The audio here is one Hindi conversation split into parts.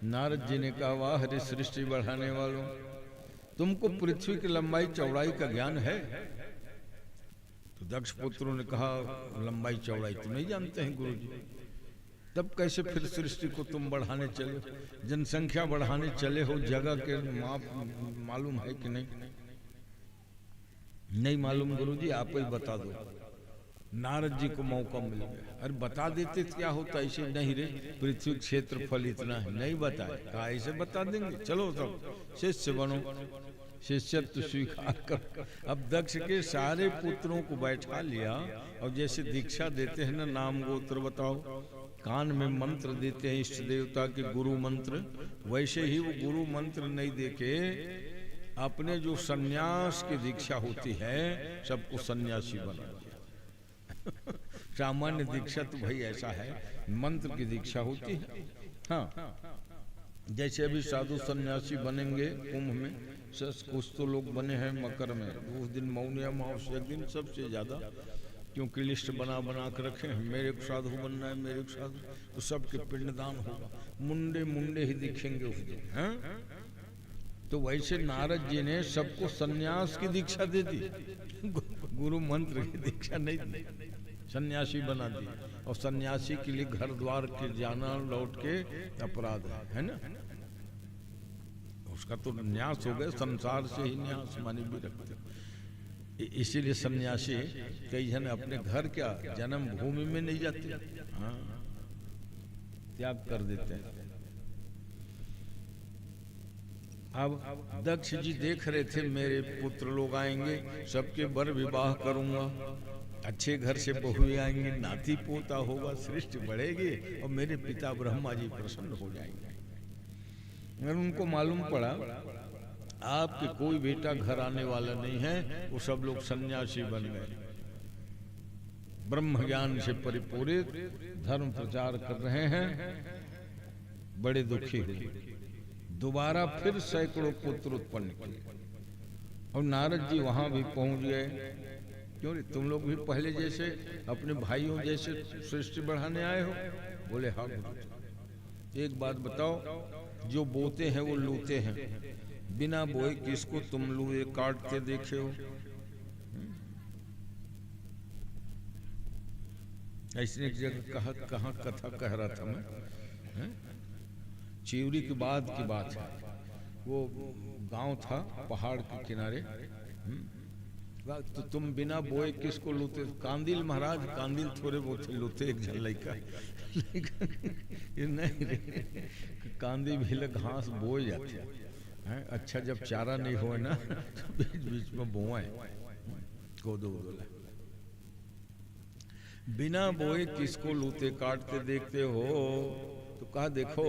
नारद जी ने कहा, वाह हरि सृष्टि बढ़ाने वालों, तुमको पृथ्वी की लंबाई चौड़ाई का ज्ञान है? तो दक्ष पुत्रों ने कहा, लंबाई चौड़ाई तो नहीं जानते हैं गुरुजी। तब कैसे फिर सृष्टि को तुम बढ़ाने चले, जनसंख्या बढ़ाने चले हो? जगह के माप मालूम है कि नहीं? नहीं मालूम गुरुजी, आप ही बता दो। नारद जी को मौका मिल गया। अरे बता देते तो क्या होता, ऐसे नहीं रे, पृथ्वी क्षेत्रफल इतना है, नहीं बताए। कहा ऐसे बता देंगे, चलो सब शिष्य बनो, शिष्यत्व स्वीकार कर। अब दक्ष के सारे पुत्रों को बैठा लिया और जैसे दीक्षा देते हैं ना, नाम गोत्र बताओ, कान में मंत्र देते हैं इष्ट देवता के गुरु मंत्र, वैसे ही वो गुरु मंत्र नहीं देके अपने जो सन्यास की दीक्षा होती है सबको सन्यासी बना दिया। सामान्य दीक्षा तो भाई ऐसा है, मंत्र की दीक्षा होती है। हाँ, जैसे अभी साधु सन्यासी बनेंगे कुंभ में, कुछ तो लोग बने हैं मकर में, उस दिन मौनी अमावस्या के दिन सबसे ज्यादा, क्योंकि लिस्ट बना बना कर रखे हैं, मेरे को साधु बनना है, मेरे को साधु, तो सबके पिंडदान होगा, मुंडे मुंडे ही दिखेंगे उस दिन। हाँ? तो वैसे नारद जी ने सबको सन्यास की दीक्षा दे दी, गुरु मंत्र की दीक्षा नहीं दी, सन्यासी बना दी। और सन्यासी के लिए घर द्वार के जाना लौट के अपराध है ना, उसका तो न्यास हो गया, संसार से ही न्यास मानी भी रखते। इसीलिए सन्यासी कई जन अपने घर क्या जन्म भूमि में नहीं जाते, हाँ, त्याग कर देते हैं। अब दक्ष जी देख रहे थे मेरे पुत्र लोग आएंगे, सबके बर विवाह करूंगा, अच्छे घर से बहुएं आएंगे, नाती पोता होगा, सृष्टि बढ़ेगी और मेरे पिता ब्रह्मा जी प्रसन्न हो जाएंगे। अगर उनको मालूम पड़ा आपके कोई बेटा घर आने वाला नहीं है, वो सब लोग सन्यासी बन गए, ब्रह्म ज्ञान से परिपूरित धर्म प्रचार कर रहे हैं, बड़े दुखी हुए। दोबारा फिर सैकड़ों पुत्र उत्पन्न किए और नारद जी वहां भी पहुंच गए। क्यों रे, तुम लोग भी पहले जैसे अपने भाइयों जैसे सृष्टि बढ़ाने आए हो? बोले हाँ। एक बात बताओ, जो बोते हैं वो लूते हैं, बिना बोए किसको तुम लूए काटते देखे हो? ऐसी एक जगह कहाँ कथा कह रहा था मैं, चिवरी के बाद की बात है। वो गांव था पहाड़ के किनारे, तो तुम बिना बोए किसको लूते? कांदिल महाराज, कांदिल थोड़े बहुत लूते एक झल्लाई का, नहीं रे, कांदी भी घास बोए जाते हैं। अच्छा जब चारा नहीं हो ना तो बीच बीच में बोआए कोदो उदोला। बिना बोए किसको लूते काटते देखते हो? तो कहा देखो,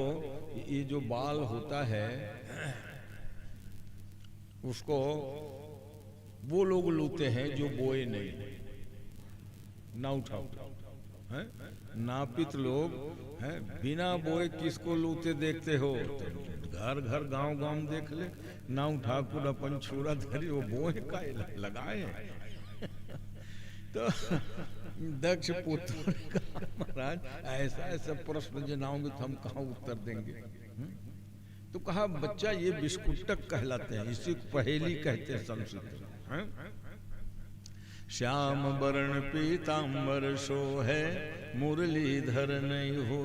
ये जो बाल होता है उसको वो लोग लूते हैं जो बोए नहीं, ना उठाओ है, नापित लोग हैं, बिना बोए किसको लूते देखते हो? घर घर गांव गांव देख ले, नाउ ठाकुर अपन छुरा धरी, वो बोए का लगाए। तो दक्ष पुत्र ने कहा, महाराज ऐसा ऐसा प्रश्न जनाओगे तो हम कहाँ उत्तर देंगे? तो कहा बच्चा ये बिस्कुटक कहलाते हैं, इसी पहेली कहते हैं संस्कृत। श्याम वर्ण पीतांबर सो है, मुरलीधर नहीं हो।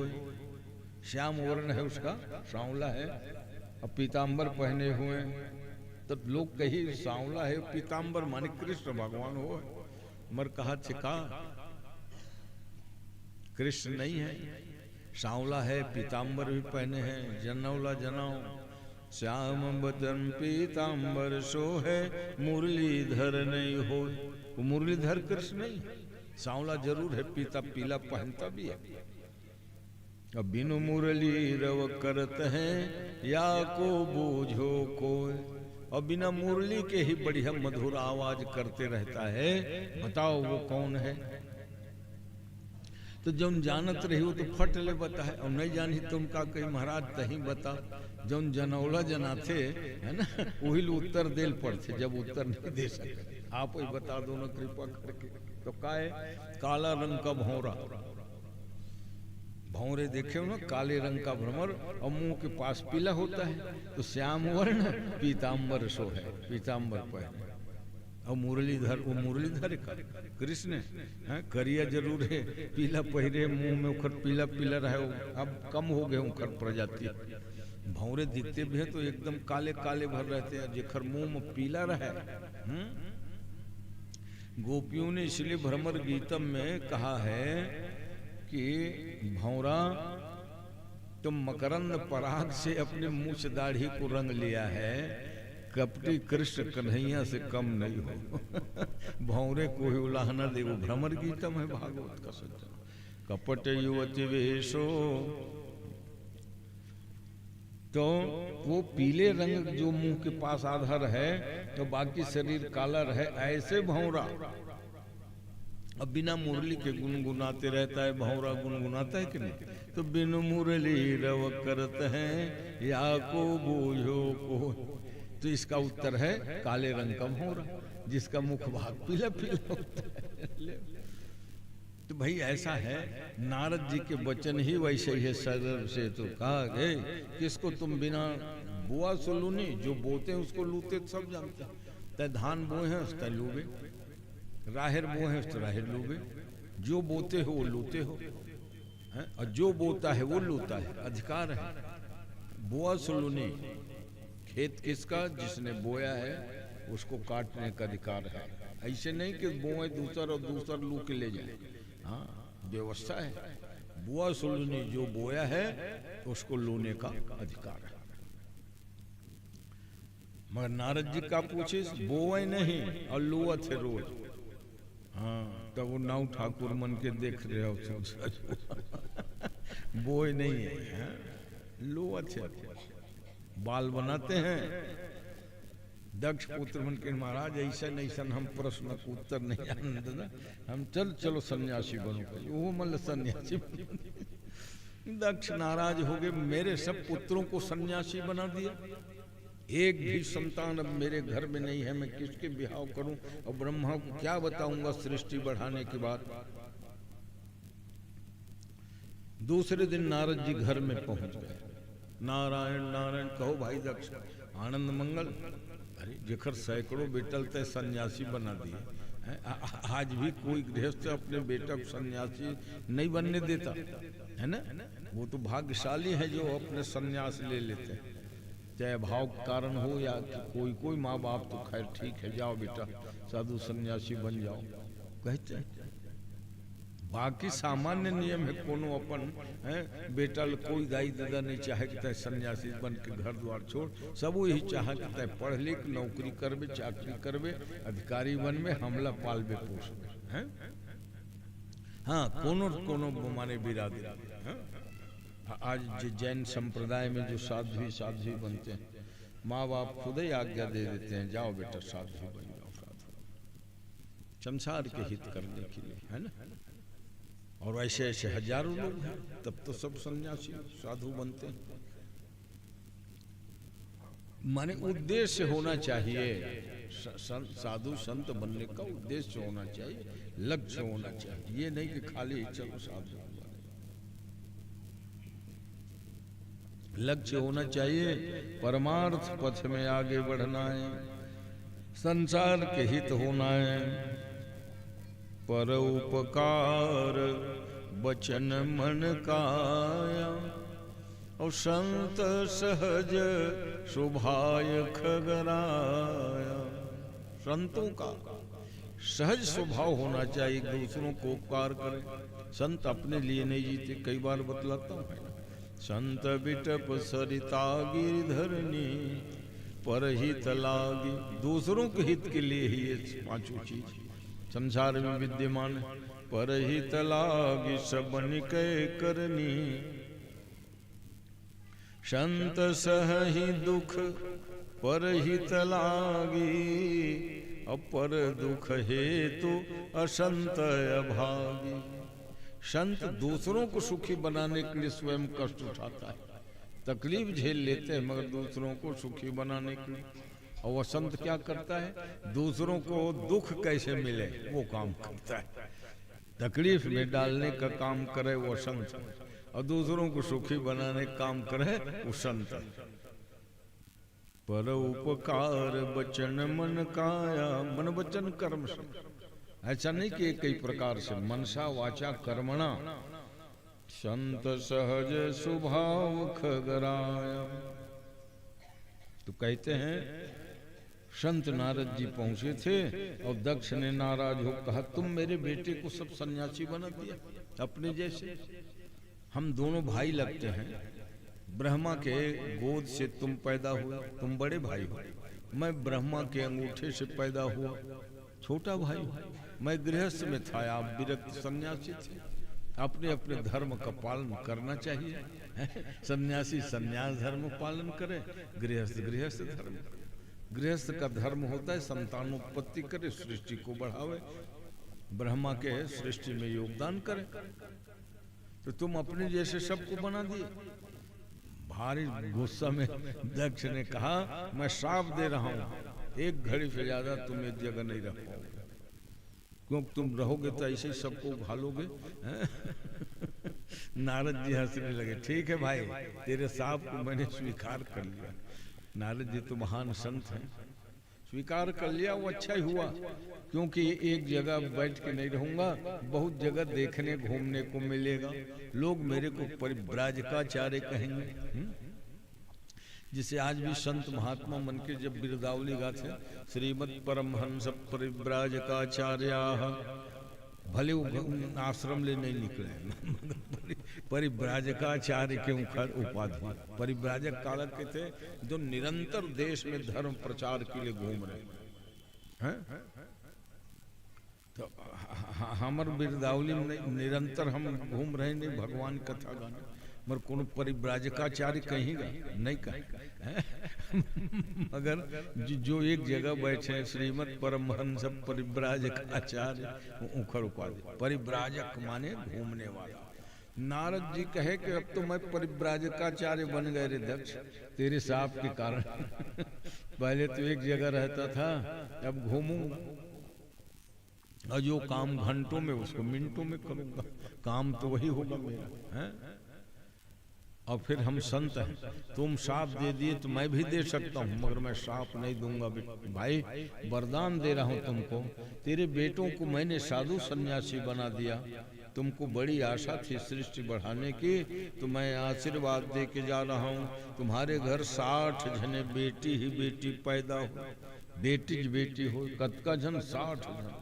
श्याम वर्ण है उसका, सांवला है, और पीतांबर पहने हुए, तो लोग कही सांवला है, पीतांबर माने कृष्ण भगवान हो। मर कहा छिका कृष्ण नहीं है, सांवला है, पीतांबर भी पहने हैं, जनौला जनाओ। श्याम बदन पीतांबर सो है, मुरलीधर नहीं हो। वो मुरलीधर कृष्ण नहीं, सांवला जरूर है, पीता पीला पहनता भी है। अब बिनु मुरली रव करत हैं, या को बूझो कोई। और बिना मुरली के ही बढ़िया मधुर आवाज करते रहता है, बताओ वो कौन है? तो जौन जानत रही हो तो फट ले बता है, और नहीं जानी तुमका कहीं महाराज तही बता। जौन जनौला जनाथे है ना, वही उत्तर देल पड़ते, जब उत्तर नहीं दे सकते आप ही बता दो ना कृपा करके। तो का है? काला रंग का भौरा, भौरे देखे हो ना, काले रंग का भ्रमर और मुंह के पास पीला होता है, तो श्याम वर्ण पीताम्बर सो है, पीताम्बर पहने। और मुरलीधर, वो मुरलीधर कृष्ण है, करिया जरूर है, पीला पहिरे, मुंह में उखर पीला पीला रहे, अब कम हो गए उखर प्रजाति। भौरे दिखते भी है तो एकदम काले काले भर रहते हैं, जेखर मुंह में पीला रहे। गोपियों ने इसलिए भ्रमर गीतम में कहा है कि भौरा तुम मकरंद पराग से अपने मूछ दाढ़ी को रंग लिया है, कपटी कृष्ण कन्हैया से कम नहीं हो। भौरे को ही उलाहना दे, वो भ्रमर गीतम है भागवत का सज्जन। कपट युवती वेशो, तो वो पीले रंग जो मुंह के पास आधार है तो बाकी शरीर काला रहे, ऐसे भौरा। अब बिना मुरली के गुनगुनाते रहता है भौरा, गुनगुनाता है कि नहीं? तो बिनु मुरली रव करत है या को बोझो को, तो इसका उत्तर है काले रंग का भौरा, जिसका मुख भाग पीला पीला होता है। तो भाई ऐसा है, नारद जी के वचन ही वैसे ही है सदर से। तो कहा गए किसको तुम बिना बुआ सो लूनी, जो बोते हैं उसको लूते सब जानते हैं। तय धान बोए हैं तय लूबे, राहर बोए हैं तो राहर लूबे, जो बोते हो वो लूते हो है? और जो बोता है वो लूता है, अधिकार है। बुआ सो लूनी, खेत किसका? जिसने बोया है उसको काटने का अधिकार है। ऐसे नहीं कि बोए दूसर और दूसर लू के ले जाए, हाँ व्यवस्था है। बुआ सुलूनी, जो बोया है उसको लूने का अधिकार है। मगर नारद जी का पूछे बोए नहीं और लुआ थे रोज, हाँ तब वो नाव ठाकुर मन के देख रहे हो बोए नहीं है, लुआ थे, बाल बनाते हैं। दक्ष पुत्र मन के महाराज ऐसा ऐसा हम प्रश्न को उत्तर नहीं आनंद ना, हम चलो सन्यासी बनो, वो मतलब सन्यासी। दक्ष नाराज हो गए, मेरे सब पुत्रों को सन्यासी बना दिया, एक भी संतान अब मेरे घर में नहीं है, मैं किसके बिहाव करूं और ब्रह्मा को क्या बताऊंगा सृष्टि बढ़ाने के बाद। दूसरे दिन नारद जी घर में पहुंच गए। नारायण नारायण कहो भाई दक्ष, आनंद मंगल। अरे जेखर सैकड़ों बेटल तय सन्यासी बना दिए, आज भी कोई गृहस्थ अपने बेटा को सन्यासी नहीं बनने देता है ना। वो तो भाग्यशाली है जो अपने सन्यास ले लेते हैं, चाहे भाव के कारण हो या कोई माँ बाप तो खैर ठीक है, जाओ बेटा साधु सन्यासी बन जाओ कहते हैं। बाकी सामान्य नियम है, कोनो अपन है बेटा कोई दाई दादा नहीं चाहे कि तय सन्यासी बन के घर द्वार छोड़, सब यही चाहे कि तय पढ़ लिख नौकरी करबे, चाकरी करबे, अधिकारी बनबे, हमला पालबे पोसबे हैं। हाँ कोनो माने बिरादरी। आज जैन संप्रदाय में जो साध्वी बनते हैं, माँ बाप खुद ही आज्ञा दे देते हैं, जाओ बेटा साध्वी बन जाओ, संसार के हित करने के लिए है ना। और ऐसे ऐसे हजारों लोग हैं, तब तो सब सन्यासी साधु बनते हैं। माने उद्देश्य होना चाहिए, साधु संत बनने का उद्देश्य होना चाहिए, लक्ष्य होना चाहिए। ये नहीं कि खाली चलो साधु, लक्ष्य होना चाहिए, परमार्थ पथ में आगे बढ़ना है, संसार के हित होना है, परोपकार वचन मन काया, और संत सहज स्वभाव खगराया। संतों का सहज स्वभाव होना चाहिए, दूसरों को उपकार करें। संत अपने लिए नहीं जीते, कई बार बतलाता हूँ। संत बिटप सरिता गिरधरनी परहित लागी, दूसरों के हित के लिए ही ये पांचों चीज संसार में विद्यमान है। परहित लागी सबन के करनी, संत सहहि दुख परहित लागी, अपर दुख हेतु असंत अभागी। संत दूसरों को सुखी बनाने के लिए स्वयं कष्ट उठाता है, तकलीफ झेल लेते हैं, मगर दूसरों को सुखी बनाने के लिए। और वह संत क्या करता है, दूसरों को दुख कैसे मिले वो काम करता है, तकलीफ में डालने का काम करे वो संत। और दूसरों को सुखी बनाने का काम करे वो संत है। पर उपकार बचन मन काया, मन वचन कर्म से, ऐसा नहीं कि कई प्रकार से, मनसा वाचा कर्मणा संत सहज स्वभाव खगराया। तो कहते हैं संत नारद जी पहुंचे थे और दक्ष ने नाराज हो कहा, तुम मेरे बेटे को सब सन्यासी बना दिया अपने जैसे। हम दोनों भाई लगते हैं, ब्रह्मा के गोद से तुम पैदा हुए, तुम बड़े भाई हो, मैं ब्रह्मा के अंगूठे से पैदा हुआ छोटा भाई हूँ। मैं गृहस्थ में था, आप विरक्त सन्यासी थे। अपने अपने धर्म का पालन करना चाहिए। सन्यासी सन्यास धर्म पालन करे, गृहस्थ गृहस्थ धर्म। गृहस्थ का धर्म होता है संतानोत्पत्ति करे, सृष्टि को बढ़ावे, ब्रह्मा के सृष्टि में योगदान करे। तो तुम अपने जैसे सबको बना दिए। भारी गुस्सा में दक्ष ने कहा, मैं श्राप दे रहा हूं, एक घड़ी से ज्यादा तुम एक जगह नहीं रह पाओगे, क्योंकि तुम रहोगे तो ऐसे ही सबको भालोगे। नारद जी हंसने लगे, ठीक है भाई, तेरे श्राप को मैंने स्वीकार कर लिया। नारद जी तो महान संत हैं, स्वीकार कर लिया, वो अच्छा ही हुआ, क्योंकि एक जगह बैठ के नहीं रहूंगा, बहुत जगह देखने घूमने को मिलेगा। लोग मेरे को परिव्राजकाचार्य कहेंगे। जिसे आज भी संत महात्मा मन के जब बिरदावली गाते, श्रीमद परमहंस परिव्राजकाचार्याः, भले वो आश्रम ले नहीं निकले, परिव्राजकाचार्य के उपाधि। परिव्राजक कालक के थे जो निरंतर देश में धर्म प्रचार के लिए घूम रहे हैं। तो हमार बिरदावली में निरंतर हम घूम रहे नहीं, भगवान कथा गाने, मगर कोनो परिव्राजकाचार्य कहेगा नहीं कहेगा। मगर जो एक जगह बैठे श्रीमद परमहंस परिव्राजकाचार्य, उखड़ उपाधि। परिव्राजक माने घूमने वाला। नारद जी कहे कि अब तो मैं परिव्राजकाचार्य बन गए रे दक्ष, तेरे साप के कारण। पहले तो एक जगह रहता था, अब घूमूंगा, और जो काम घंटों में उसको मिनटों में करूंगा, काम तो वही होगा मेरा है। और फिर हम संत हैं, तुम श्राप दे दिए तो मैं भी दे सकता हूँ, मगर मैं श्राप नहीं दूंगा भाई, वरदान दे रहा हूँ तुमको। तेरे बेटों को मैंने साधु सन्यासी बना दिया, तुमको बड़ी आशा थी सृष्टि बढ़ाने की, तो मैं आशीर्वाद दे के जा रहा हूँ। तुम्हारे घर 60 जने बेटी ही बेटी पैदा हो, बेटी बेटी हो, कतका जन 60 जन।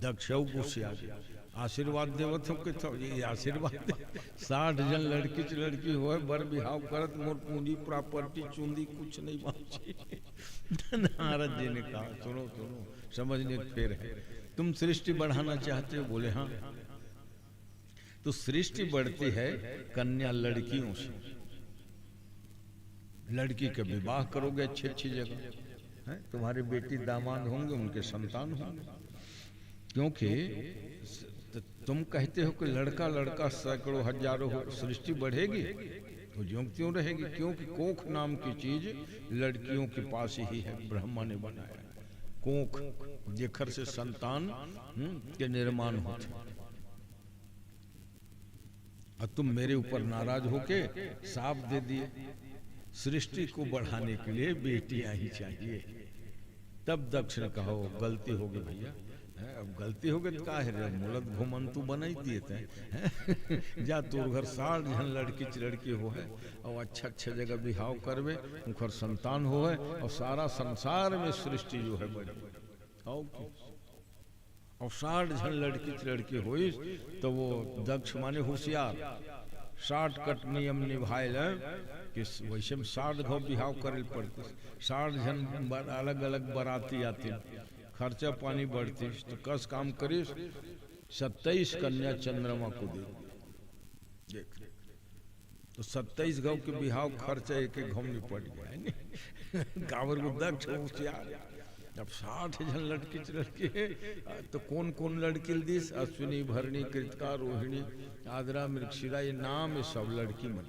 दक्ष गुस्से आ गया, आशीर्वाद देवत हो कि ये आशीर्वाद 60 जन लड़की च लड़की हो, बर बिहाव करत, मोर पूंजी प्रॉपर्टी चूंदी कुछ नहीं बांची। नारद जी ने कहा, सुनो सुनो, समझने फेर है, तुम सृष्टि बढ़ाना चाहते हो? बोले हाँ। तो सृष्टि बढ़ती है कन्या लड़कियों से, लड़की के विवाह करोगे अच्छी अच्छी जगह है, तुम्हारे बेटी दामाद होंगे, उनके संतान होंगे। क्योंकि तुम कहते हो कि लड़का लड़का सैकड़ों हजारों हो, सृष्टि बढ़ेगी तो ज्यों क्यों रहेगी? क्योंकि कोख नाम की चीज लड़कियों के पास ही है, ब्रह्मा ने बनाया कोख, जेखर से संतान के निर्माण होते। और तुम मेरे ऊपर नाराज होके साफ दे दिए, सृष्टि को बढ़ाने के लिए बेटियां ही चाहिए। तब दक्ष ने कहा गलती होगी भैया, अब गलती हो गई तो का है, मूलत घुमन तू बना ही दिए थे। जा तोर घर 60 जन लड़की लड़की हो है, और अच्छा अच्छा जगह बिहाव करवे, उनकर संतान हो है, और सारा संसार में सृष्टि जो है बड़ी, और 60 जन लड़की लड़की हो, तो वो दक्ष माने होशियार, 60 कट नियम निभाए कि वैसे में 60 घाव बिहाव करे पड़ते, 60 जन अलग अलग बराती आते, खर्चा पानी बढ़ती, तो कस काम करिस 27 कन्या चंद्रमा को दे, देख तो 27 गाँव के बिहाव खर्चा एक एक घाव में पड़ गया। गाँव को दक्ष होशियार, जब 60 जन लड़की लड़की है, तो कौन कौन लड़की दिस, अश्विनी भरणी कृतिका रोहिणी आद्रा मृगशिरा, ये नाम है सब लड़की मन।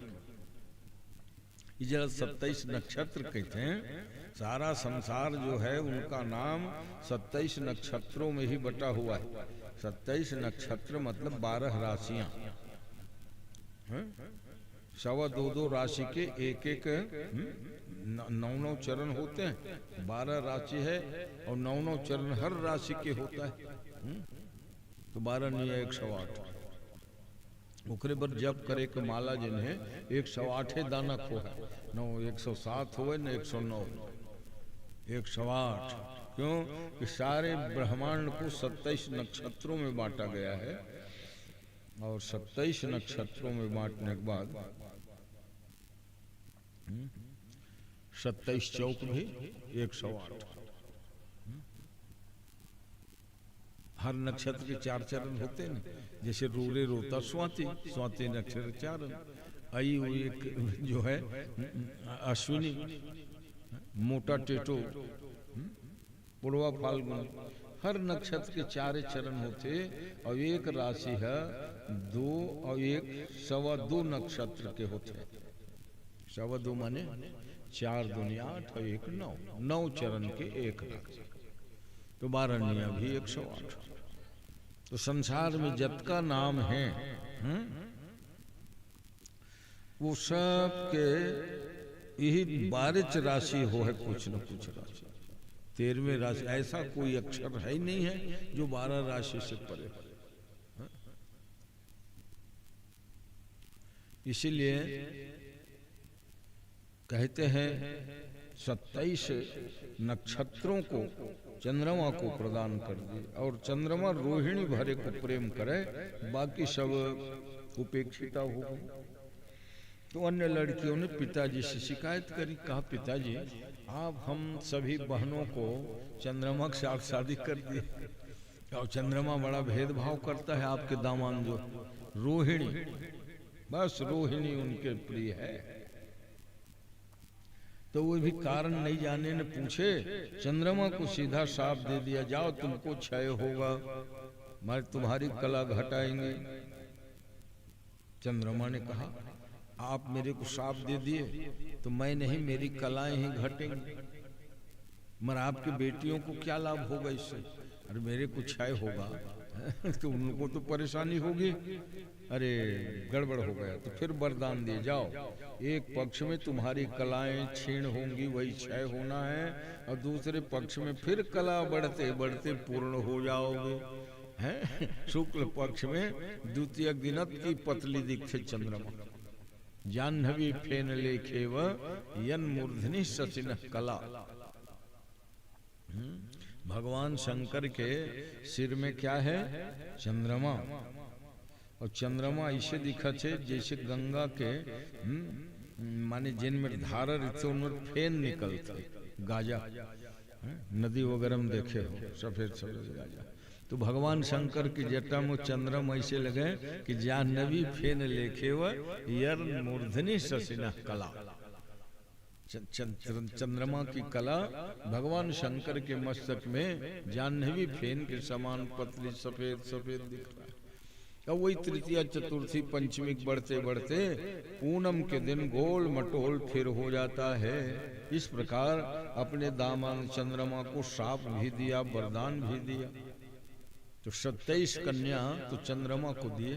ये जरा 27 नक्षत्र कहते हैं, सारा संसार जो है उनका नाम 27 नक्षत्रों में ही बटा हुआ है। 27 नक्षत्र मतलब 12 राशियां, सवा दो दो राशि के एक एक 9 चरण होते हैं। 12 राशि है और 9 चरण हर राशि के होता है। तो 12 नहीं है 108। ओकरे पर जप करे के माला जिन्हें 108 दाना खो है। 9 107 हो न 109 108। क्यों कि सारे ब्रह्मांड को 27 नक्षत्रों में बांटा गया है और 27 नक्षत्रों में बांटने के बाद 27 चौक भी 108। हर नक्षत्र के 4 चरण होते हैं। जैसे रूरे रोता स्वाति, स्वाति नक्षत्र चारण, आई एक जो है अश्विनी, मोटा टेटो, पूर्वा फाल्गुन, हर नक्षत्र के 4 चरण होते और एक राशि है 2 और एक सवा 2 नक्षत्र के होते। सवा 2 माने 4 दूनी 8 और 1 9, 9 चरण के एक राशि। तो 12 निया भी 108। तो संसार में जतका नाम है वो सब के यही 12 राशि हो है, कुछ न कुछ राशि। 13वें राशि ऐसा कोई अक्षर है ही नहीं है जो 12 राशि से परे। इसीलिए कहते हैं 27 नक्षत्रों को चंद्रमा को प्रदान कर दिए और चंद्रमा रोहिणी भरे को प्रेम करे, बाकी सब उपेक्षिता हो गई। तो अन्य लड़कियों ने पिताजी से शिकायत करी, कहा पिताजी आप हम सभी बहनों को चंद्रमा के साथ शादी कर दिए और चंद्रमा बड़ा भेदभाव करता है। आपके दामाद जो रोहिणी, बस रोहिणी उनके प्रिय है। तो वो भी कारण नहीं जाने ने पूछे, चंद्रमा को सीधा साफ दे दिया, जाओ तुमको क्षय होगा, मैं तुम्हारी कला घटाएंगे। चंद्रमा ने कहा आप मेरे को साफ दे दिए तो मैं नहीं, मेरी कलाएं ही घटेंगी, मगर आपकी बेटियों को क्या लाभ होगा इससे? अरे मेरे को क्षय होगा तो उनको तो परेशानी होगी। अरे गड़बड़ हो गया। तो फिर वरदान दिए, जाओ एक पक्ष में तुम्हारी कलाएं क्षीण होंगी, वही क्षय होना है, और दूसरे पक्ष में फिर कला बढ़ते बढ़ते पूर्ण हो जाओगे। हैं शुक्ल पक्ष में द्वितीय दिनत की पतली दीक्षित चंद्रमा, जाह्नवी फेन लेखेव यन मूर्धनि सचिन कला। भगवान शंकर के सिर में क्या है? चंद्रमा। और चंद्रमा ऐसे दिखत है जैसे गंगा के माने जिनमें धारा रहते उनमें फेन निकलते, गाजा नदी वगैरह में देखे हो, सफेद सफेद गाजा। तो भगवान शंकर की जटा में चंद्रमा ऐसे लगे कि जाह्नवी फेन लेखे व यर मूर्धनि ससिना कला। चंद्रमा की कला भगवान शंकर के मस्तक में जाह्नवी फेन के समान पतली सफेद सफेद दिख रहा है। अब वही तृतीया चतुर्थी पंचमी बढ़ते बढ़ते पूनम के दिन गोल मटोल फिर हो जाता है। इस प्रकार अपने दामाद चंद्रमा को श्राप भी दिया, वरदान भी दिया। तो 27 कन्या तो चंद्रमा को दिए,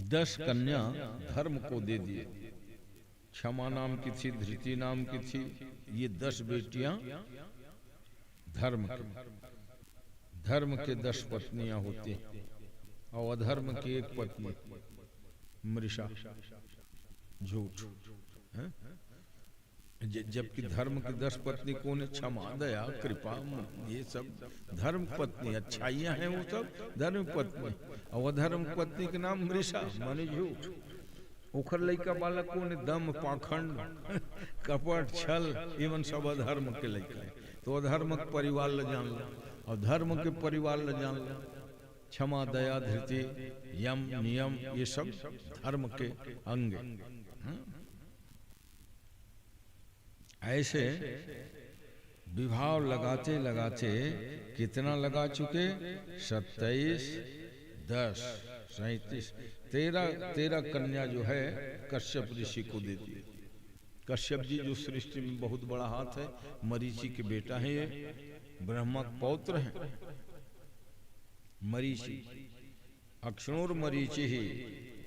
10 कन्या धर्म को दे दिए। क्षमा नाम की थी, धृति नाम की थी, ये 10 बेटियां धर्म के 10 पत्नियां होती हैं और अधर्म की एक पत्नी मृषा, झूठ। जबकि धर्म की 10 पत्नी कौन है? क्षमा, दया, कृपा, ये सब धर्म पत्नी अच्छाइयां हैं, वो सब धर्म पत्नी। और अधर्म पत्नी के नाम मृषा माने झूठ। ओखर लइका बालक कौन है? दम, पाखंड, कपट, छल, एवं सब अधर्म के लइका है। तो अधर्म के परिवार ल जान लो और धर्म के परिवार ल जान लो। क्षमा, दया, धृति, यम, नियम, ये सब धर्म के अंग। ऐसे विभाव लगाते लगाते कितना लगा चुके? 27, 10, 37, 13 कन्या जो है कश्यप ऋषि को दे दी। कश्यप जी जो सृष्टि में बहुत बड़ा हाथ है, मरीचि के बेटा है, ये ब्रह्मा पौत्र हैं। मरीचि अक्षणोर मरीचि ही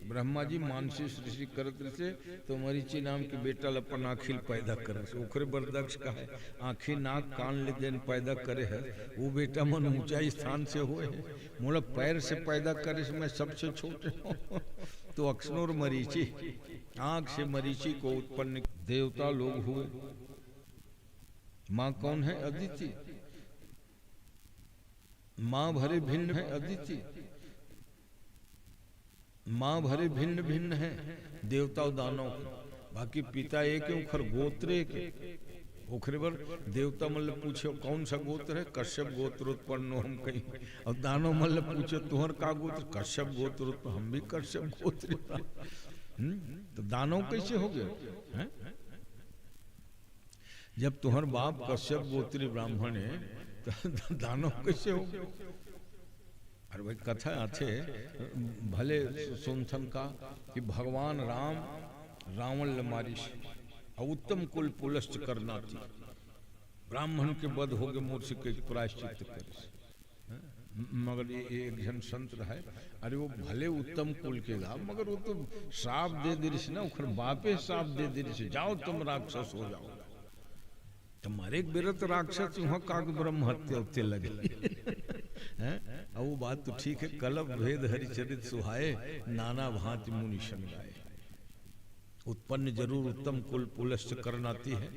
ब्रह्मा जी मानसी सृष्टि करत रहे तो मरीची नाम के बेटा अपन आखिल पैदा करे ओखरे बर दक्ष का है आखिर नाक कान ले देन पैदा करे है वो बेटा मन ऊंचाई स्थान से हुए है मोला पैर से पैदा करे से मैं सबसे छोटे हूँ तो अक्सनोर मरीची आंख से मरीची को उत्पन्न देवता लोग हुए। माँ कौन है? अदिति। माँ भरे भिन्न है अदिति, माँ भरे भिन्न भिन्न है देवता और दानव के, बाकी पिता एक है उखर गोत्र एक ओखरे बर देवता मतलब पूछे कौन सा गोत्र है? कश्यप गोत्र उत्पन्न हम कहीं, और दानव मतलब पूछे तुहर का गोत्र? कश्यप गोत्र उत्पन्न, हम भी कश्यप गोत्र। तो दानव कैसे हो गए? जब तुहर बाप कश्यप गोत्री ब्राह्मण है तो दानव कैसे हो? अरे भाई कथा आथे भले सुनथन का कि भगवान राम रावण ल मारिश और उत्तम कुल पुलस्त करना थी, ब्राह्मण के बध हो गए मूर्ति के प्रायश्चित करे। मगर ये एक जन संत रहा है, अरे वो भले उत्तम कुल के गा मगर वो तो श्राप दे दिस ना, उखर बापे श्राप दे दिस, जाओ तुम राक्षस हो जाओ। तुम्हारे एक बेरत राक्षस वहां काग ब्रह्म हत्या उत्ते लगे हैं। अब वो बात तो ठीक है, कलप भेद हरिचरित सुहाए नाना भांति मुनि शन गाए। उत्पन्न जरूर उत्तम कुल पुलस्त करनाती है,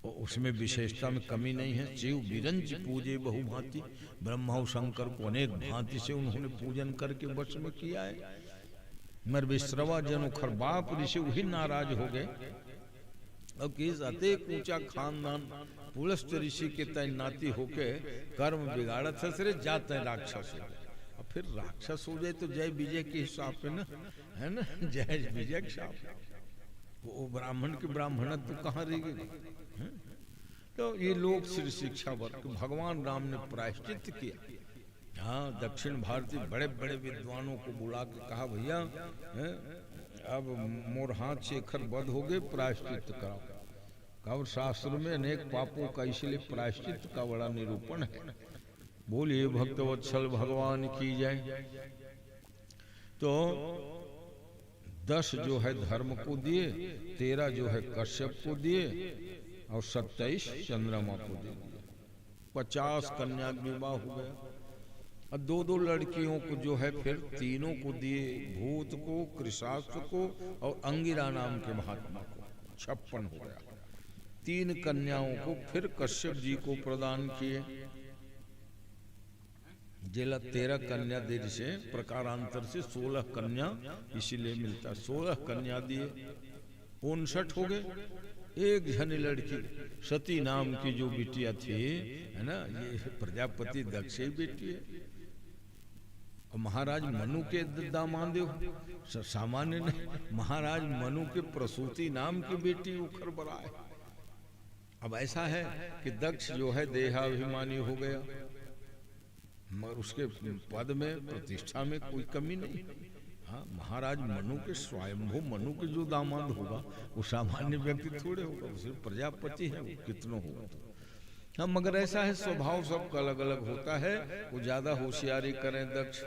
और उसमें विशेषता में कमी नहीं है। शिव बिरंज पूजे बहु भांति, ब्रह्मा और शंकर को अनेक भांति से उन्होंने पूजन करके वश में किया है। मर विश्रवा जन खर बाप ऋषि वही नाराज हो गए। अब किस अतेक ऊंचा खानदान पुलस्त ऋषि के तय नाती होके कर्म बिगाड़त है, जाते हैं राक्षस हो। और फिर राक्षस हो जाए तो जय विजय के हिसाब पे ना, है ना, जय विजय के हिसाब। वो ब्राह्मण के ब्राह्मणत तो कहाँ रहेगी? तो ये लोग श्री शिक्षा वर्ग भगवान राम ने प्रायश्चित किया। हाँ, दक्षिण भारतीय बड़े बड़े विद्वानों को बुला के कहा भैया अब मोर हाथ से खर बद हो गए, प्रायश्चित कराओ। कौर शास्त्र में अनेक पापों का इसलिए प्रायश्चित का बड़ा निरूपण है। बोलिए भक्तवत्सल भगवान की जय। तो 10 जो है धर्म को दिए, 13 जो है कश्यप को दिए, और 27 चंद्रमा को दे दिए। 50 कन्या विवाह हो गया। और 2-2 लड़कियों को जो है फिर तीनों को दिए, भूत को, कृशास्त्र को और अंगिरा नाम के महात्मा को। 56 हो गया। 3 कन्याओं को फिर कश्यप जी को प्रदान किए। जेला 13 कन्या दे से प्रकारांतर से 16 कन्या इसीलिए मिलता। 16 कन्या दिए, 59 हो गए। एक जन लड़की सती नाम की जो बिटिया थी, है ना, ये प्रजापति दक्ष की बेटी है। और महाराज मनु के दामाद हो, सामान्य नहीं, महाराज मनु के प्रसूति नाम की बेटी उखर बड़ा है। अब ऐसा है कि दक्ष जो है देहाभिमानी हो गया, मगर उसके पद में प्रतिष्ठा में कोई कमी नहीं। हाँ, महाराज मनु के स्वयंभू मनु के जो दामाद होगा वो सामान्य व्यक्ति थोड़े होगा, वो सिर्फ प्रजापति है, वो कितनों होगा। हाँ, मगर ऐसा है स्वभाव सबका अलग अलग होता है। वो ज्यादा होशियारी करें दक्ष।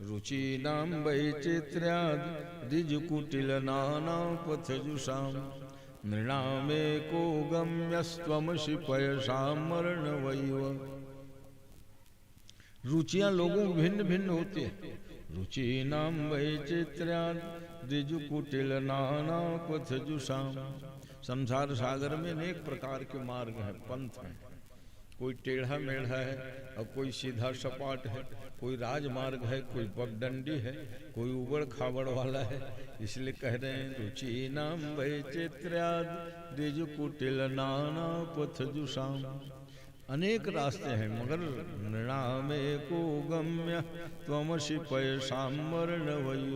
रुचि नाम वैचित्र्याद ऋजुकुटिल नाना पथजुषाम नृणामे को गम्यस्त्वमसि पयसाम मरणवैव। रुचियां लोगों की भिन्न भिन्न होती है। रुचि नाम वैचित्र्याद ऋजुकुटिल नाना पथजुषाम। संसार सागर में अनेक प्रकार के मार्ग हैं, पंथ हैं। कोई टेढ़ा मेढ़ा है और कोई सीधा सपाट है, कोई राजमार्ग है, कोई पगडंडी है, कोई उबड़ खाबड़ वाला है। इसलिए कह रहे हैं रुचि नाम वैचित्र्याद ऋजुकुटिल नाना पथजुषाम। अनेक रास्ते हैं, मगर नृणामे को गम्य त्वमसि पयसाम मरणवैव।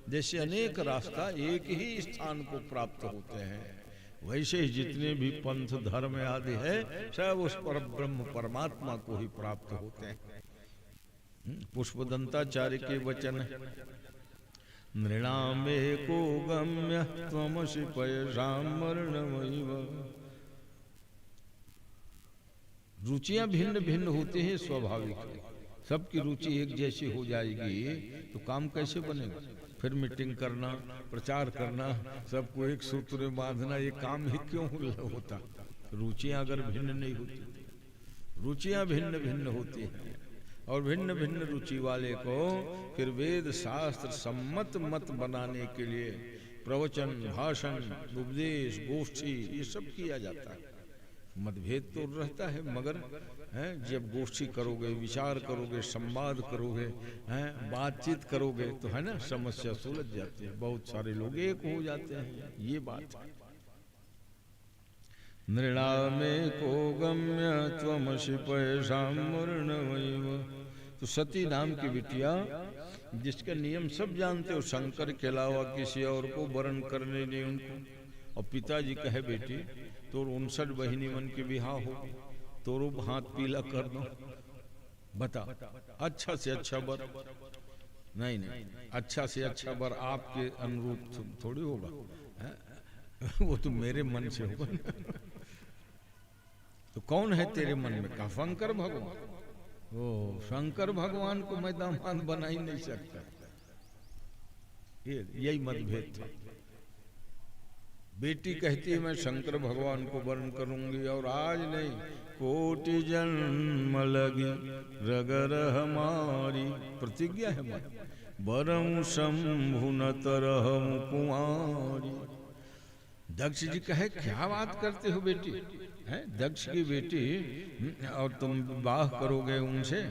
जैसे अनेक रास्ता एक ही स्थान को प्राप्त होते हैं, वैसे ही जितने भी पंथ धर्म आदि है सब उस पर ब्रह्म परमात्मा को ही प्राप्त होते हैं। पुष्पदंताचार्य के वचन है, नृणामे को गम्य त्वमसि पयसाम मरणवैव। रुचियां भिन्न भिन्न होती हैं, स्वाभाविक है। सबकी रुचि एक जैसी हो जाएगी तो काम कैसे बनेगा? फिर मीटिंग करना, प्रचार करना, सबको एक सूत्र में बांधना, ये काम ही क्यों होता? रुचियां अगर भिन्न नहीं होती, रुचियां भिन्न भिन्न होती हैं, और भिन्न भिन्न रुचि वाले को फिर वेद शास्त्र सम्मत मत बनाने के लिए प्रवचन, भाषण, उपदेश, गोष्ठी ये सब किया जाता है। मतभेद तो रहता है, मगर जब गोष्ठी करोगे, विचार करोगे, संवाद करोगे, बातचीत करोगे तो है ना, समस्या सुलझ जाती है, बहुत सारे लोग एक हो जाते हैं, ये बात है। नृणामे को गम्य त्वमसि पैसाम वर्णवैव। तो सती नाम की बिटिया जिसका नियम सब जानते हो, शंकर के अलावा किसी और को वरण करने नहीं उनको, और पिताजी कहे बेटी तो 59 बहिनी मन के बिहार हो, तो हाथ पीला कर दो, बता अच्छा से अच्छा वर, नहीं नहीं, अच्छा से अच्छा वर आपके अनुरूप थोड़ी होगा, वो तो मेरे मन से होगा। तो कौन है तेरे मन में? कहा शंकर भगवान। ओ शंकर भगवान को मैं दामाद बना ही नहीं सकता। यही मतभेद था। बेटी कहती है मैं शंकर भगवान को वर्ण करूंगी, और आज नहीं, कोटि जन्म लगी रगर हमारी, प्रतिज्ञा है हमारी, बरम शंभु न तरहम कुमारी। दक्ष जी कहे क्या बात करते हो बेटी, हैं दक्ष की बेटी, और तुम विवाह करोगे उनसे?